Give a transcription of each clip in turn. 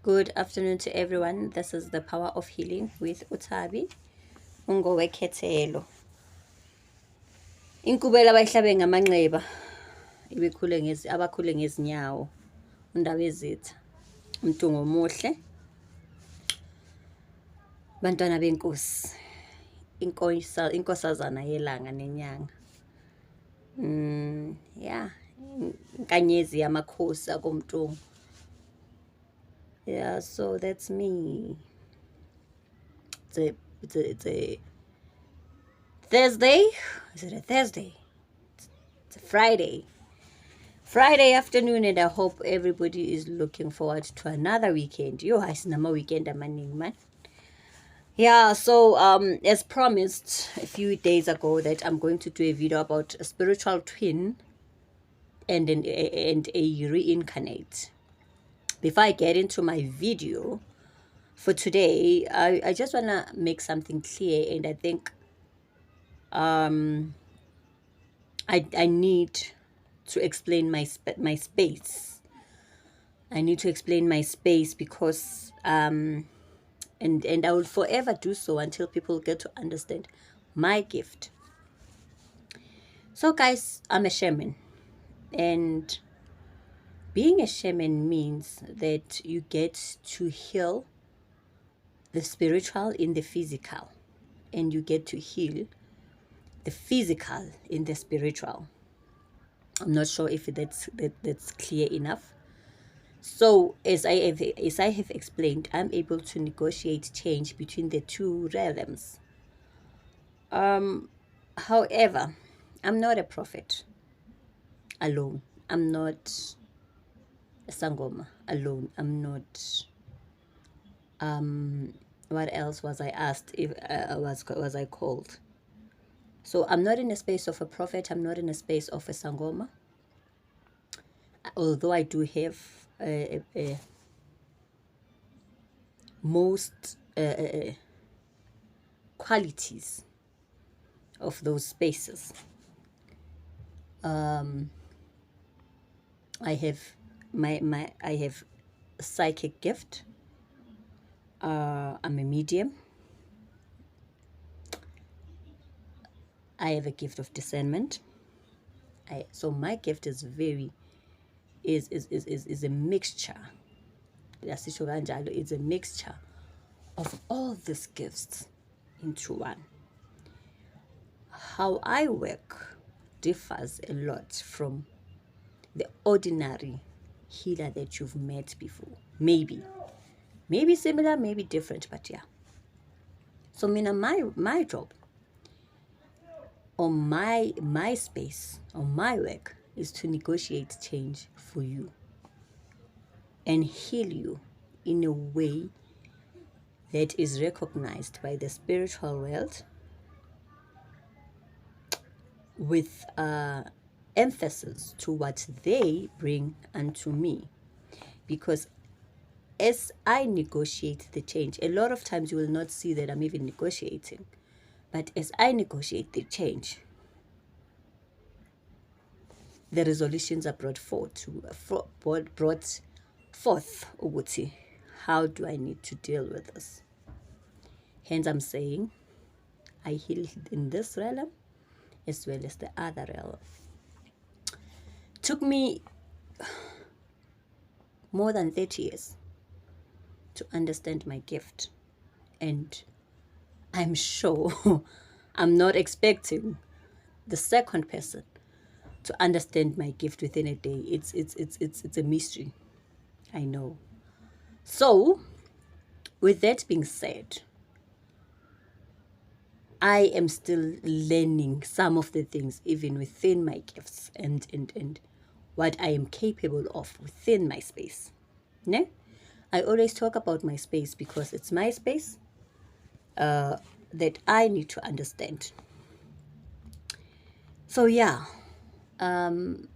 Good afternoon to everyone. This is the Power of Healing with Utabi. Ungowekhethelo. Inkubela abayihlabe ngamanxeba. Ibikhule abakhule ngezinyawo. Undawo ezitha. Umntungo omuhle. Bantwana benkosi. Inkosazana yelanga nenyanga. Yeah. Inkanyezi yamakhosi akomntungo. Yeah, so that's me. It's a Thursday. Is it a Thursday? It's a Friday. Friday afternoon, and I hope everybody is looking forward to another weekend. Yo, I see my weekend amaning, man. Yeah, so as promised a few days ago that I'm going to do a video about a spiritual twin and a reincarnate. Before I get into my video for today, I just want to make something clear, and I think I need to explain my space. I need to explain my space because and I will forever do so until people get to understand my gift. So guys, I'm a shaman, and being a shaman means that you get to heal the spiritual in the physical, and you get to heal the physical in the spiritual. I'm not sure if that's clear enough. So as I have explained, I'm able to negotiate change between the two realms. However, I'm not a prophet alone. I'm not a sangoma alone. I'm not what else was I asked if was I called? So I'm not in a space of a prophet. I'm not in a space of a sangoma. Although I do have most qualities of those spaces. I have I have a psychic gift. I'm a medium. I have a gift of discernment. So my gift is is a mixture. It's a mixture of all these gifts into one. How I work differs a lot from the ordinary healer that you've met before. Maybe similar, maybe different, but yeah. So my job or my space or my work is to negotiate change for you and heal you in a way that is recognized by the spiritual world with emphasis to what they bring unto me. Because as I negotiate the change, a lot of times you will not see that I'm even negotiating. But as I negotiate the change, the resolutions are brought forth. Uguti, how do I need to deal with this? Hence I'm saying I heal in this realm as well as the other realm. Took me more than 30 years to understand my gift, and I'm sure I'm not expecting the second person to understand my gift within a day. It's a mystery, I know. So with that being said, I am still learning some of the things even within my gifts and what I am capable of within my space. Ne? I always talk about my space because it's my space that I need to understand. So yeah, I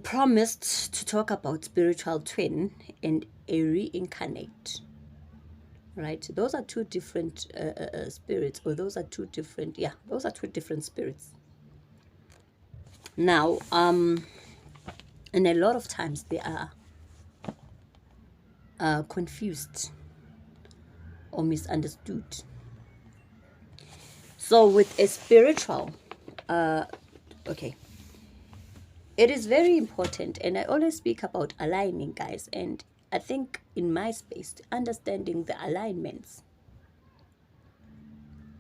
promised to talk about spiritual twin and a reincarnate. Right? Those are two different spirits, or those are two different, yeah, those are two different spirits. Now, and a lot of times they are confused or misunderstood. So with a spiritual, okay, it is very important, and I always speak about aligning, guys, and I think in my space, understanding the alignments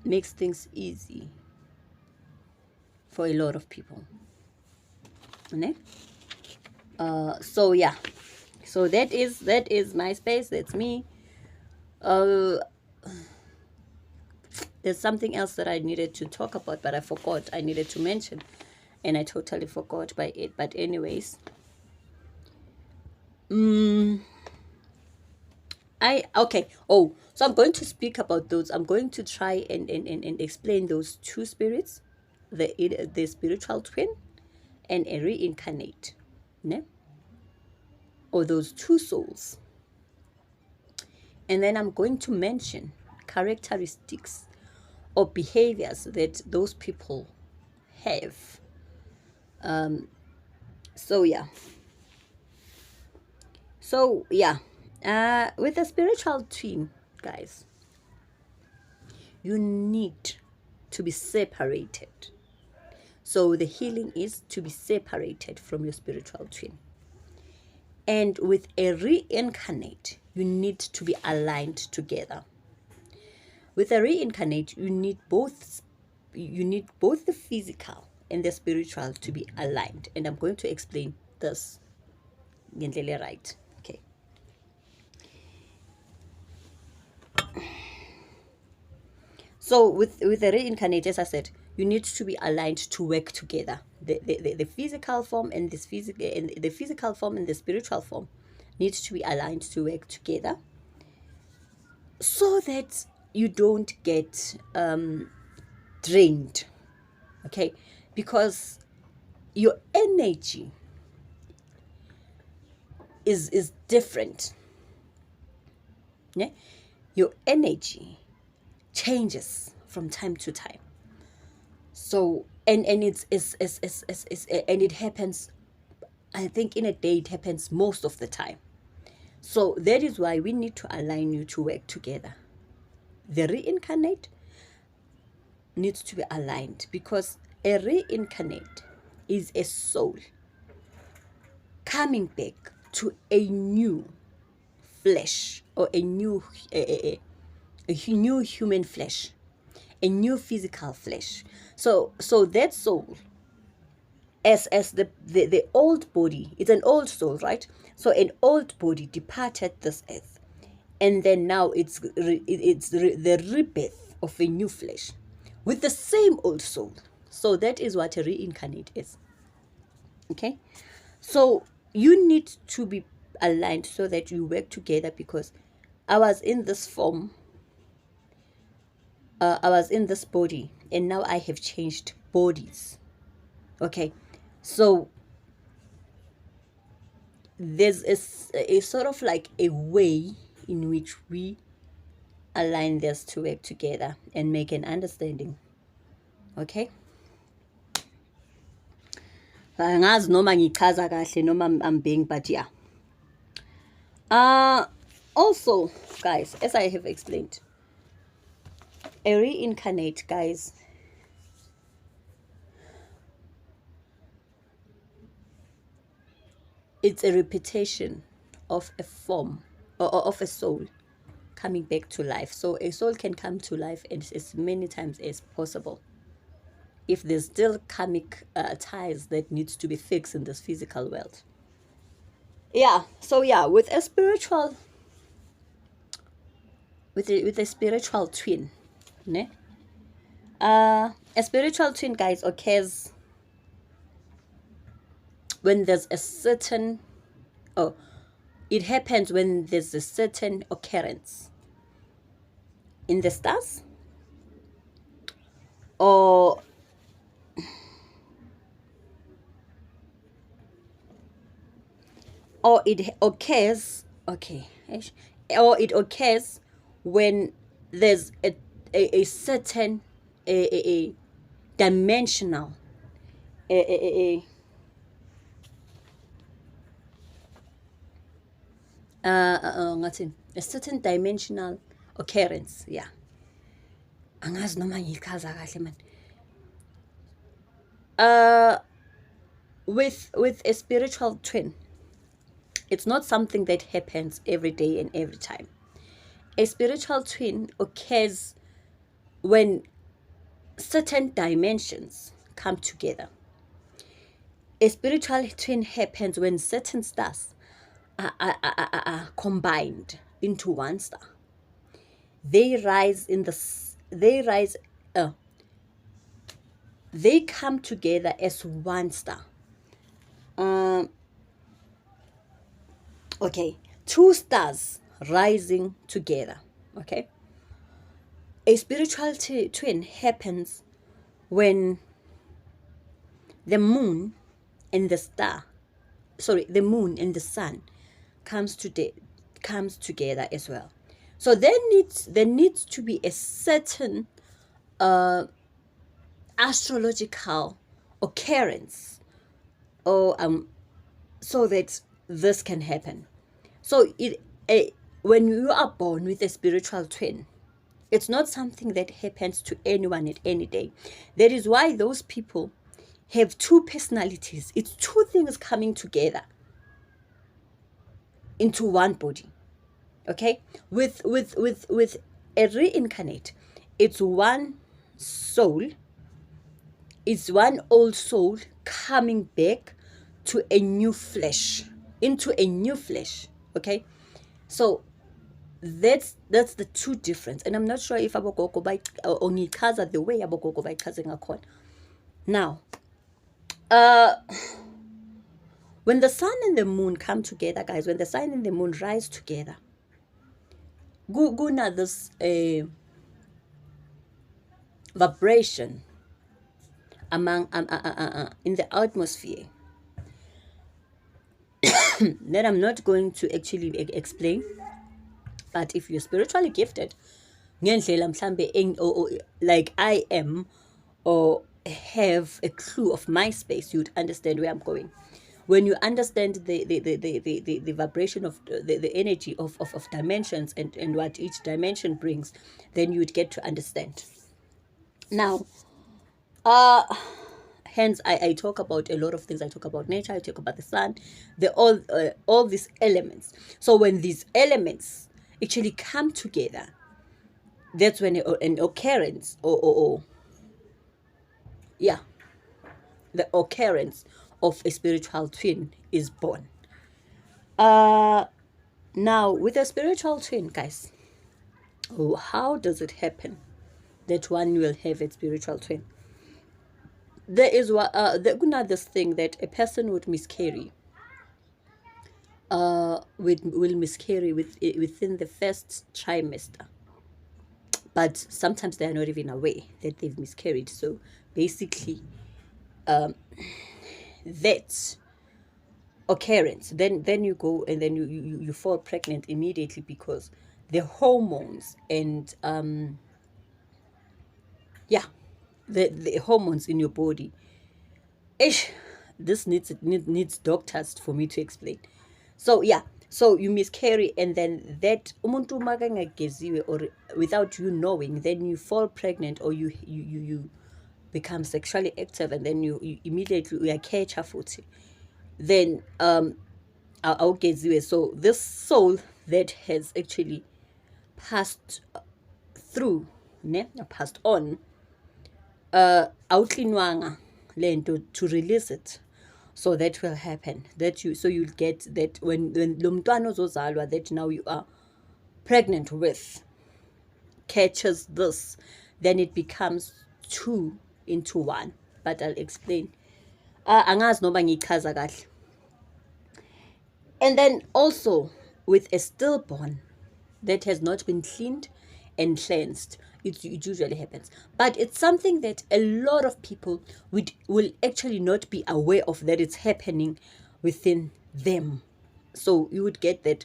makes things easy for a lot of people. Okay? So yeah, so that is my space. That's me. There's something else that I needed to talk about, but I forgot. I needed to mention, and I totally forgot by it. But anyways, okay. Oh, so I'm going to speak about those. I'm going to try and explain those two spirits, the spiritual twin and a reincarnate, ne? Or those two souls. And then I'm going to mention characteristics or behaviors that those people have. So yeah. With the spiritual twin, guys, you need to be separated. So the healing is to be separated from your spiritual twin. And with a reincarnate, you need to be aligned together. With a reincarnate, you need both the physical and the spiritual to be aligned. And I'm going to explain this right. Okay. So with the reincarnate, as I said, you need to be aligned to work together. The physical form and the physical form and the spiritual form needs to be aligned to work together, so that you don't get drained. Okay, because your energy is different. Yeah, your energy changes from time to time. So and it happens, I think in a day it happens most of the time. So that is why we need to align you to work together. The reincarnate needs to be aligned, because a reincarnate is a soul coming back to a new flesh, or a new new human flesh, a new physical flesh. So that soul, as the old body, it's an old soul, right? So an old body departed this earth, and then now it's the rebirth of a new flesh with the same old soul. So that is what a reincarnate is. Okay, so you need to be aligned so that you work together, because I was in this form, I was in this body, and now I have changed bodies. Okay, so there's a sort of like a way in which we align this to work together and make an understanding. Okay, angazi noma ngichaza kahle noma I'm being, but yeah. Also, guys, as I have explained, a reincarnate, guys, it's a repetition of a form, or of a soul coming back to life. So a soul can come to life as many times as possible, if there's still karmic ties that needs to be fixed in this physical world. Yeah, so yeah, with a spiritual twin, ne? A spiritual twin, guys, occurs when there's a certain, it happens when there's a certain occurrence in the stars, or it occurs, okay, or it occurs when there's a certain a dimensional ngathini, a certain dimensional occurrence. Yeah, angazi noma ngiyichaza kahle man. With a spiritual twin, it's not something that happens every day and every time. A spiritual twin occurs when certain dimensions come together. A spiritual twin happens when certain stars are combined into one star. They rise in the they come together as one star. Okay, two stars rising together. Okay, a spiritual twin happens when the moon and the the moon and the sun comes together as well. So there needs to be a certain astrological occurrence, or so that this can happen. So when you are born with a spiritual twin, it's not something that happens to anyone at any day. That is why those people have two personalities. It's two things coming together into one body. Okay, with a reincarnate, it's one soul. It's one old soul coming back to a new flesh, into a new flesh. Okay, so that's the two difference. And I'm not sure if abogogo by ongichaza the way abogogo bayichaze ngakhona. Now, when the sun and the moon come together, guys, when the sun and the moon rise together, guna this vibration among in the atmosphere that I'm not going to actually explain. But if you're spiritually gifted, like I am, or have a clue of my space, you'd understand where I'm going. When you understand the vibration of the energy of dimensions and what each dimension brings, then you'd get to understand. Now, hence I talk about a lot of things. I talk about nature, I talk about the sun, all these elements. So when these elements actually come together, that's when an occurrence or the occurrence of a spiritual twin is born. Now with a spiritual twin, guys, how does it happen that one will have a spiritual twin? There is this thing that a person would miscarry. Will miscarry within the first trimester, but sometimes they are not even aware that they've miscarried. So basically, that occurrence, then you go and then you fall pregnant immediately, because the hormones and the hormones in your body. This needs doctors for me to explain. So so you miscarry, and then that umuntu makangageziwe, or without you knowing, then you fall pregnant, or you become sexually active, and then you immediately uyakhecha futhi. Then awugeziwe. So this soul that has actually passed through, passed on, awuklinwanga lento to release it. So that will happen, so you'll get that when lo mntwana ozozalwa that now you are pregnant with catches this, then it becomes two into one. But I'll explain. Angazi noba ngichaza kahle. And then also with a stillborn that has not been cleaned and cleansed, it usually happens. But it's something that a lot of people will actually not be aware of, that it's happening within them. So you would get that,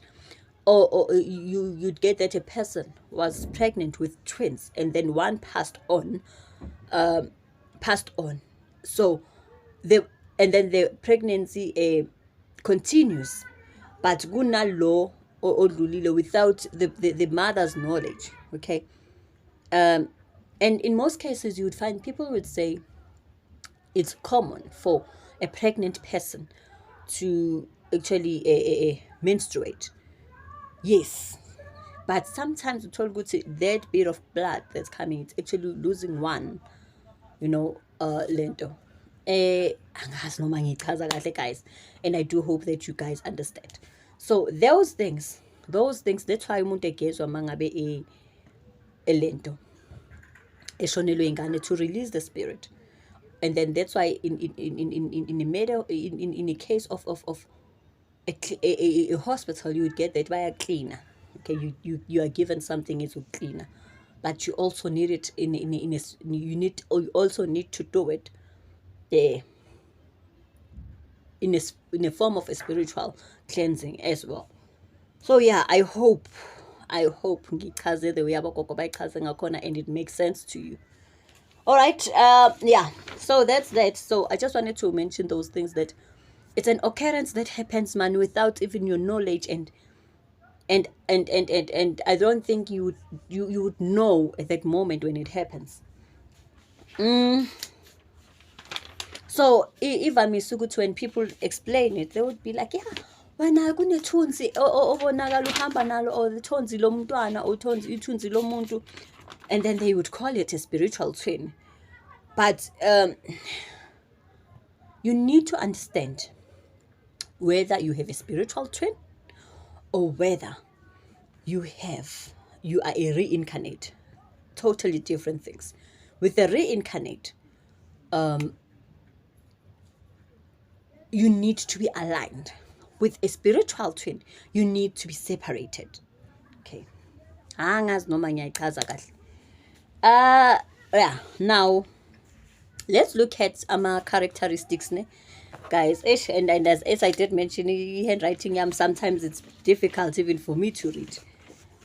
or you'd get that a person was pregnant with twins, and then one passed on. So and then the pregnancy continues, but kunalo without the mother's knowledge. Okay. And in most cases you would find people would say it's common for a pregnant person to actually menstruate. Yes, but sometimes we told good that bit of blood that's coming, it's actually losing one, lento. Angazi noma ngichaza kahle, guys, and I do hope that you guys understand. So those things, that's why umuntu egezwa mangabe lento eshonelwe ingane, to release the spirit. And then that's why in the middle, in the case of a hospital, you would get that by a cleaner. Okay, you are given something as a cleaner, but you also need it you also need to do it there in a form of a spiritual cleansing as well. So yeah, I hope ngichaze the way abogogo bayichaze ngakhona and it makes sense to you. All right, yeah, so that's that. So I just wanted to mention those things, that it's an occurrence that happens, man, without even your knowledge, and I don't think you would know at that moment when it happens. So even misukuthi, when people explain it, they would be like, yeah, wena kunethunzi obonakala uhamba nalo, or ithunzi lomntwana, or ithunzi lomuntu, and then they would call it a spiritual twin. But you need to understand whether you have a spiritual twin or whether you are a reincarnate. Totally different things. With a reincarnate, you need to be aligned. With a spiritual twin, you need to be separated. Okay. Yeah, now let's look at characteristics, guys. And as I did mention, handwriting, sometimes it's difficult even for me to read,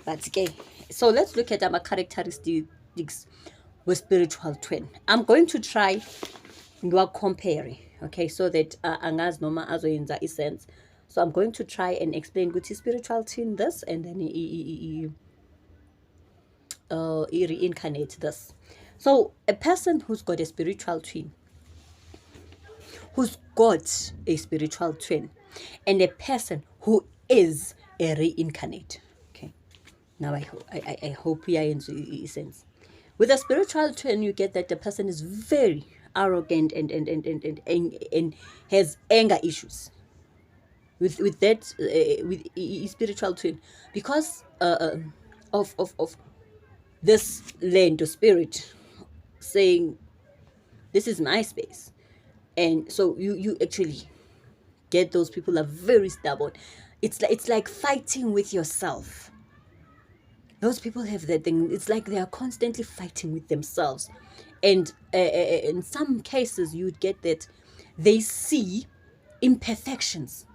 but okay. So let's look at characteristics with spiritual twin. I'm going to try compare, okay, so that angazi noma azoyenza sense. So I'm going to try and explain good spiritual twin this, and then reincarnate this. So a person who's got a spiritual twin, and a person who is a reincarnate. Okay, now I hope we are in sense. With a spiritual twin, you get that the person is very arrogant and has anger issues. With that, with spiritual twin, because of this land or spirit saying, this is my space. And so you actually get those people are very stubborn. It's like fighting with yourself. Those people have that thing. It's like they are constantly fighting with themselves. And in some cases, you'd get that they see imperfections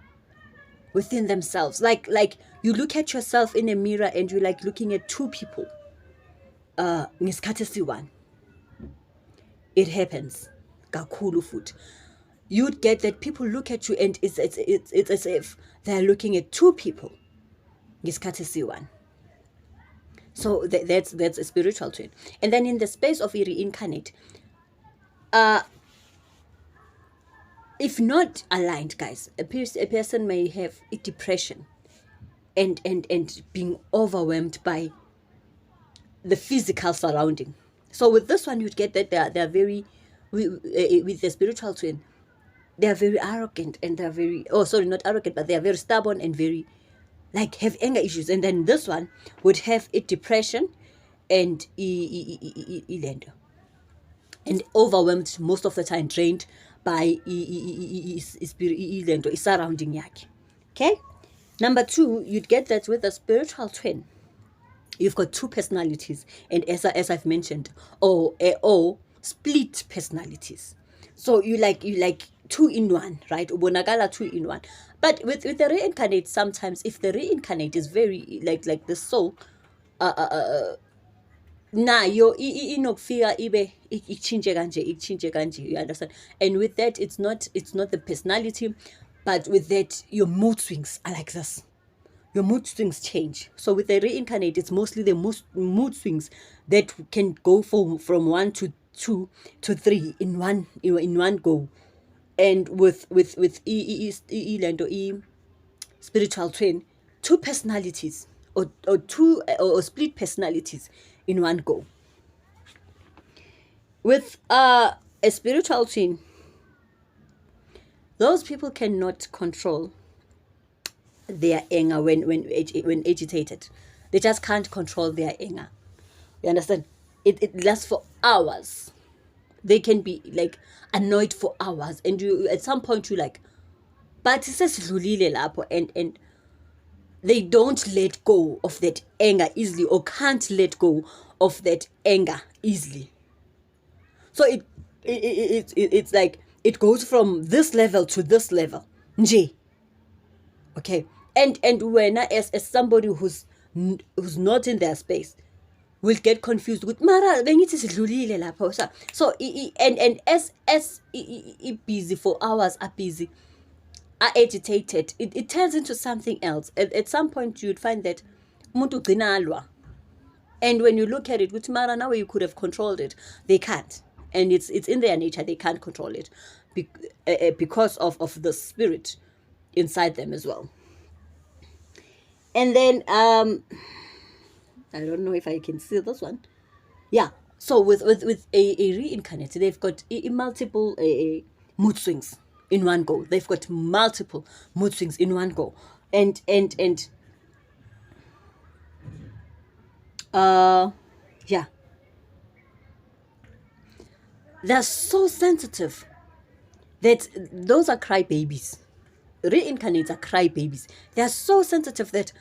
within themselves. Like you look at yourself in a mirror and you're like looking at two people. One. It happens. Kakhulu foot. You'd get that people look at you and it's as if they're looking at two people. One. So that's a spiritual twin. And then in the space of reincarnate, if not aligned, guys, a person may have a depression and being overwhelmed by the physical surrounding. So with this one, you'd get that they're very, with the spiritual twin, they're very arrogant, and they're very, not arrogant, but they're very stubborn and very, like, have anger issues. And then this one would have a depression and and overwhelmed most of the time, drained by surrounding yaki. Okay. Number two, you'd get that with a spiritual twin, you've got two personalities, and as I've mentioned, or split personalities. So you like two in one, right? Ubonakala two in one. But with the reincarnate, sometimes if the reincarnate is very like the soul, nayo inokufika ibe ichinje kanje, you understand? And with that, it's not the personality, but with that, your mood swings are like this. your mood swings change. So with the reincarnate, it's mostly the mood swings that can go from 1 to 2 to 3 in one go. And with land or spiritual twin, two personalities or two or split personalities in one go. With a spiritual twin, those people cannot control their anger when agitated. They just can't control their anger. You understand? It lasts for hours. They can be like annoyed for hours, and you at some point you like, but sesidlulile lapho, and they don't let go of that anger easily, or can't let go of that anger easily. So it's like it goes from this level to this level. Nje. Okay. And when as somebody who's not in their space will get confused with mara bengithi sidlulile lapho. So and as busy for hours, are busy, are agitated, it turns into something else. At some point you'd find that umuntu ugcina alwa. And when you look at it, with mara now you could have controlled it, they can't. And it's in their nature, they can't control it because of the spirit inside them as well. And then I don't know if I can see this one. Yeah. So with a reincarnate, they've got multiple mood swings in one go. They've got multiple mood swings in one go. And yeah. They're so sensitive that those are crybabies. Reincarnates are crybabies. They are so sensitive that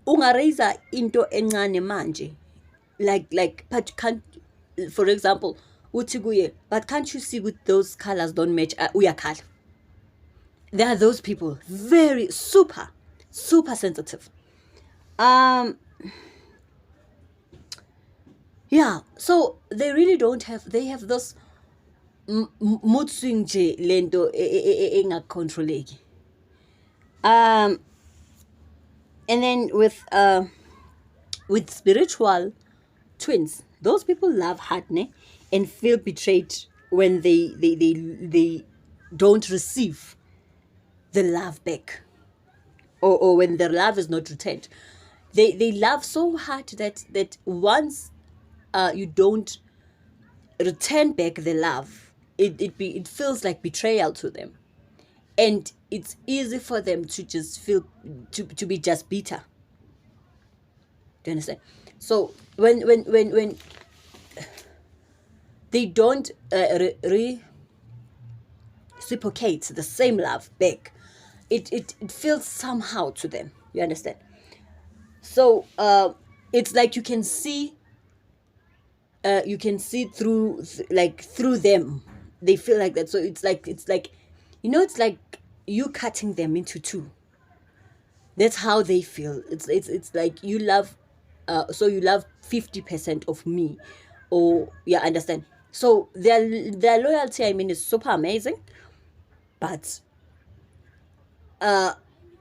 ungareza into encane manje, like but can't, for example, uthi kuye, but can't you see with those colors don't match, uyakhala. There are those people, very super sensitive. Yeah, so they really don't have, they have this mood swing nje lento engakontroleki. And then with spiritual twins, those people love hard, ne? And feel betrayed when they don't receive the love back, or when their love is not returned. They love so hard that once you don't return back the love, it feels like betrayal to them. And it's easy for them to just feel to be just bitter. Do you understand? So when they don't reciprocate the same love back, it feels somehow to them. You understand? So it's like you can see through through them. They feel like that. So it's like it's like you cutting them into two. That's how they feel. It's like you love, so you love 50% of me, or yeah, understand. So their loyalty, I mean, is super amazing, but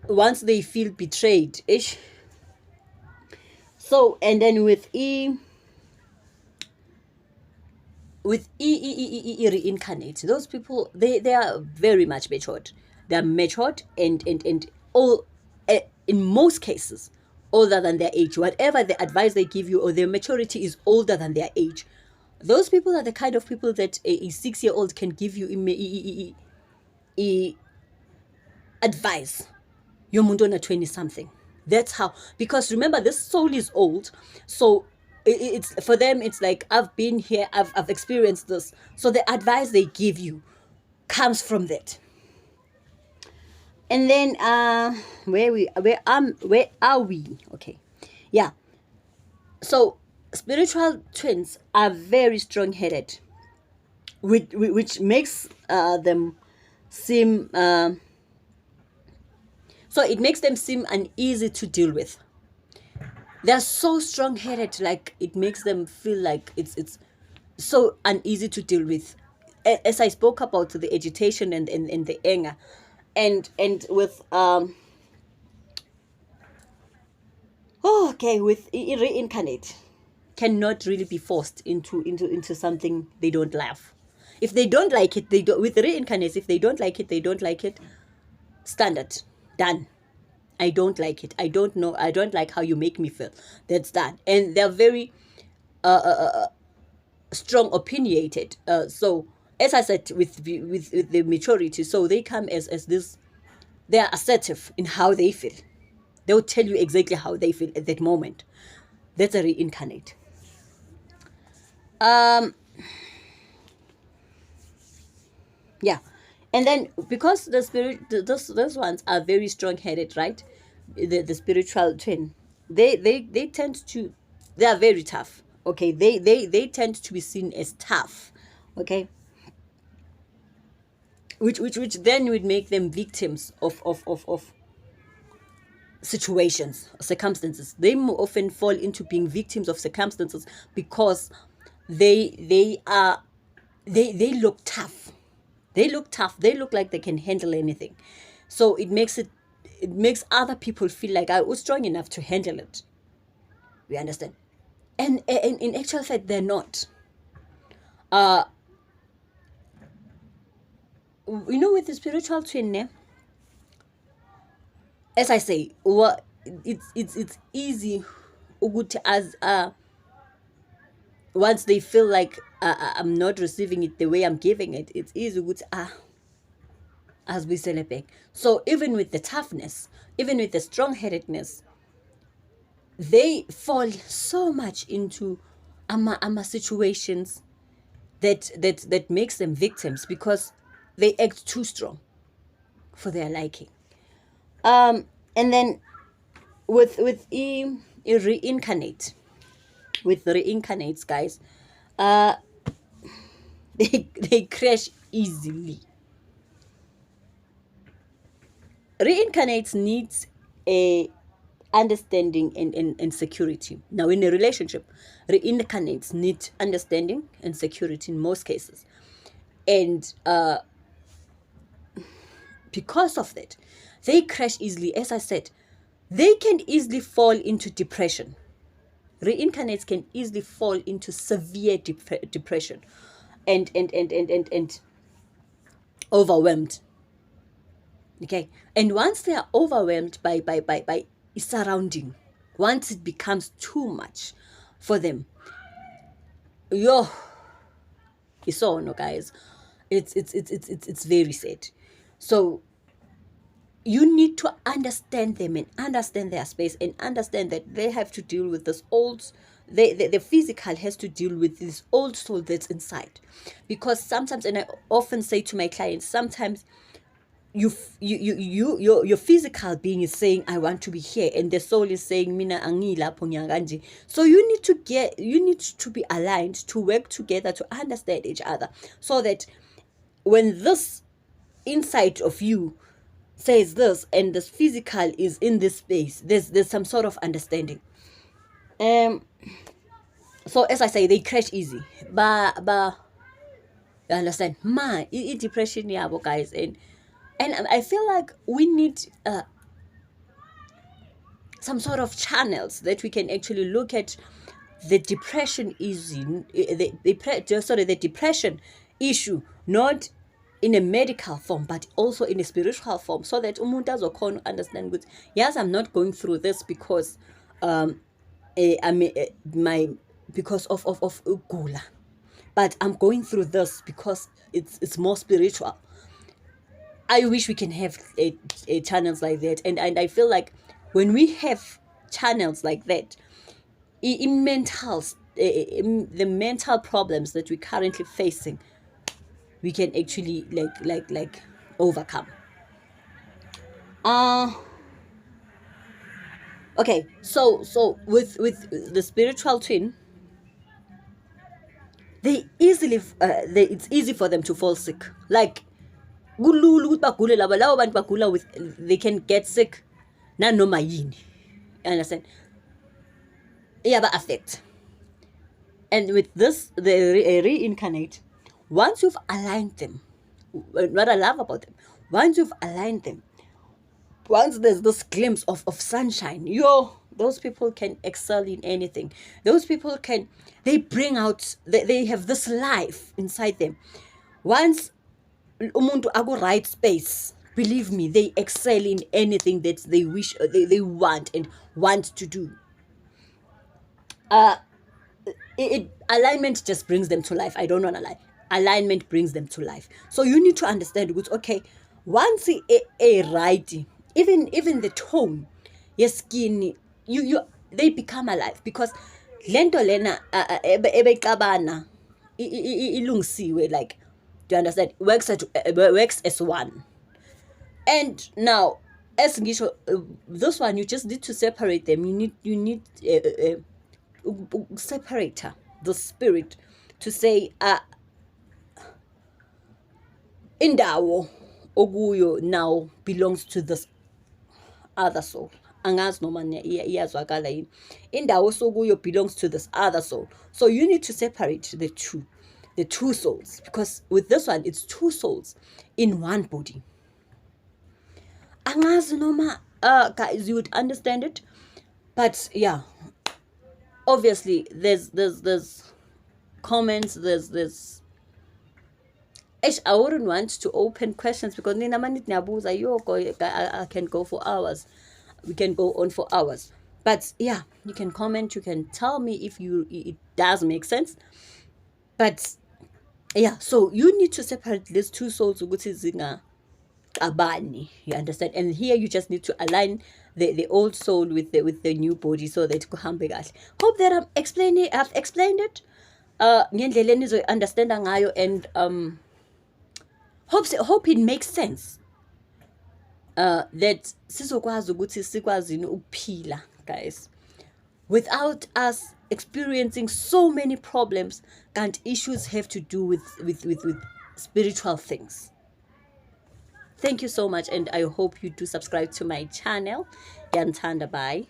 once they feel betrayed, ish. So and then with reincarnate, those people, they are very much matured. They are matured and all, in most cases, older than their age. Whatever the advice they give you, or their maturity is older than their age. Those people are the kind of people that a 6-year-old can give you advice. Your mundona 20 something. That's how, because remember, this soul is old, so it's for them, it's like, I've been here, I've experienced this, so the advice they give you comes from that. And then where are we? Okay, yeah. So spiritual twins are very strong-headed, which makes them seem so it makes them seem uneasy to deal with. They're so strong-headed, like it makes them feel like it's so uneasy to deal with. As I spoke about the agitation and the anger, and with okay, with reincarnate, cannot really be forced into something they don't love. If they don't like it, they don't. With reincarnates, if they don't like it, they don't like it. Standard, done. I don't like it. I don't know. I don't like how you make me feel. That's that. And they're very strong opinionated. So as I said, with the maturity, so they come as this. They are assertive in how they feel. They'll tell you exactly how they feel at that moment. That's a reincarnate. Yeah, and then because the spirit, those ones are very strong-headed, right? The spiritual twin, they tend to, they are very tough. Okay, they tend to be seen as tough. Okay, which then would make them victims of situations, circumstances. They more often fall into being victims of circumstances because they look tough. They look tough. They look like they can handle anything. So it makes other people feel like I was strong enough to handle it. We understand? And in actual fact, they're not. With the spiritual twin, as I say, what it's easy as once they feel like I'm not receiving it the way I'm giving it, it's easy as we celebrate. So even with the toughness, even with the strong-headedness, they fall so much into ama situations that makes them victims because they act too strong for their liking. And then with reincarnate, with the reincarnates, guys, they crash easily. Reincarnates needs a understanding and security. Now, in a relationship, reincarnates need understanding and security in most cases. And because of that, they crash easily. As I said, they can easily fall into depression. Reincarnates can easily fall into severe depression and overwhelmed. Okay, and once they are overwhelmed by surrounding, once it becomes too much for them, it's all no, guys. It's very sad. So you need to understand them and understand their space and understand that they have to deal with this old. The physical has to deal with this old soul that's inside, because sometimes, and I often say to my clients, sometimes your physical being is saying I want to be here, and the soul is saying mina angilapho ngiyakanje. So you need to be aligned, to work together, to understand each other, so that when this inside of you says this and this physical is in this space, there's some sort of understanding. So as I say, they crash easy, but you understand depression, guys, and I feel like we need some sort of channels that we can actually look at the depression the depression issue, not in a medical form but also in a spiritual form, so that umuntu azokhona understand good. Yes, I'm not going through this because because of ugula, but I'm going through this because it's more spiritual. I wish we can have channels like that, and I feel like when we have channels like that, the mental problems that we're currently facing, we can actually like overcome. Okay, so with the spiritual twin, it's easy for them to fall sick. Like they can get sick nanoma yini. Understand? Affect. And with this, the reincarnate, once you've aligned them, what I love about them, once you've aligned them, once there's this glimpse of sunshine, Those people can excel in anything. Those people can, they bring out, they have this life inside them. Once umuntu aku right space, believe me, they excel in anything that they wish, they want and want to do. Alignment just brings them to life. I don't want to lie. Alignment brings them to life. So you need to understand, okay, once a right, even the tone, your skin, you they become alive, because lento lena ebekabana ilungisiwe, like, do you understand, works as one. And now, as ngisho, this one, you just need to separate them. You need separator, the spirit, to say, indawo okuyo now belongs to this other soul. Angazi noma iyazwakala yini. Indawo sokuyo belongs to this other soul. So you need to separate the two souls, because with this one, it's two souls in one body. Angazi noma guys, you would understand it. But yeah, obviously there's comments, there's I wouldn't want to open questions, because I can go for hours. We can go on for hours. But yeah, you can comment, you can tell me if it does make sense. But yeah, so you need to separate these two souls, abani, you understand? And here you just need to align the old soul with the new body, so that kuhambe kahle. Hope that I've explained it ngendlela enizoyi-understanda ngayo, and hope it makes sense, that sizokwazi ukuthi sikwazini ukuphila, guys, without us experiencing so many problems, and issues have to do with spiritual things. Thank you so much, and I hope you do subscribe to my channel. Yanthanda, bye.